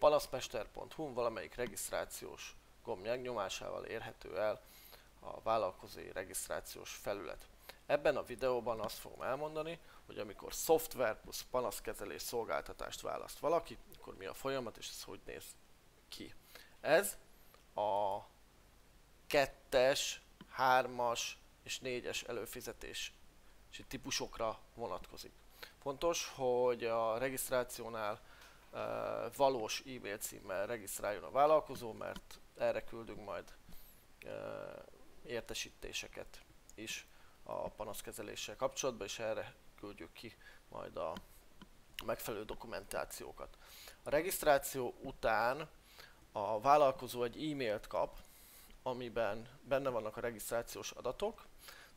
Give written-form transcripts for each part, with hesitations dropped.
panaszmester.hu valamelyik regisztrációs gomb megnyomásával érhető el a vállalkozói regisztrációs felület. Ebben a videóban azt fogom elmondani, hogy amikor szoftver plusz panaszkezelés szolgáltatást választ valaki, akkor mi a folyamat és ez hogy néz ki. Ez a 2-es, 3-as és 4-es előfizetési típusokra vonatkozik. Fontos, hogy a regisztrációnál valós e-mail címmel regisztráljon a vállalkozó, mert erre küldünk majd értesítéseket is a panaszkezeléssel kapcsolatban, és erre küldjük ki majd a megfelelő dokumentációkat. A regisztráció után a vállalkozó egy e-mailt kap, amiben benne vannak a regisztrációs adatok,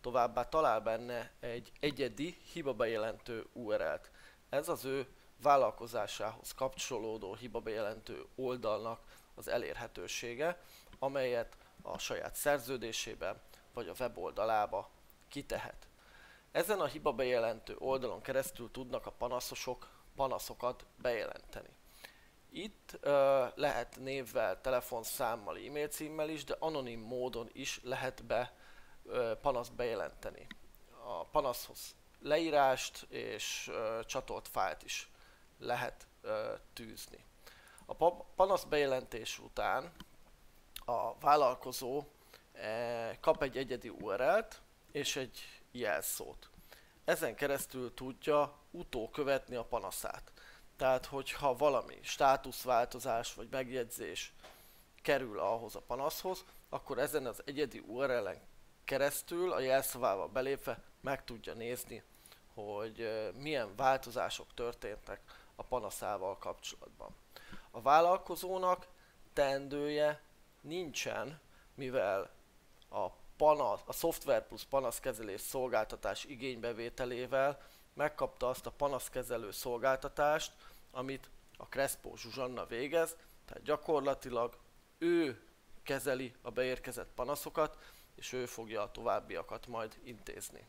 továbbá talál benne egy egyedi hibabejelentő URL-t. Ez az ő vállalkozásához kapcsolódó hibabejelentő oldalnak az elérhetősége, amelyet a saját szerződésében vagy a weboldalába kitehet. Ezen a hibabejelentő oldalon keresztül tudnak a panaszosok panaszokat bejelenteni. Itt lehet névvel, telefonszámmal, e-mail címmel is, de anonim módon is lehet panaszt bejelenteni. A panaszhoz leírást és csatolt fájlt is lehet tűzni. A panasz bejelentés után a vállalkozó kap egy egyedi URL-t és egy jelszót. Ezen keresztül tudja utókövetni a panaszát. Tehát, hogyha valami státuszváltozás vagy megjegyzés kerül ahhoz a panaszhoz, akkor ezen az egyedi URL-en keresztül a jelszavával belépve meg tudja nézni, hogy milyen változások történtek a panaszával kapcsolatban. A vállalkozónak teendője nincsen, mivel a szoftver plusz panaszkezelés szolgáltatás igénybevételével megkapta azt a panaszkezelő szolgáltatást, amit a Crespo Zsuzsanna végez, tehát gyakorlatilag ő kezeli a beérkezett panaszokat, és ő fogja a továbbiakat majd intézni.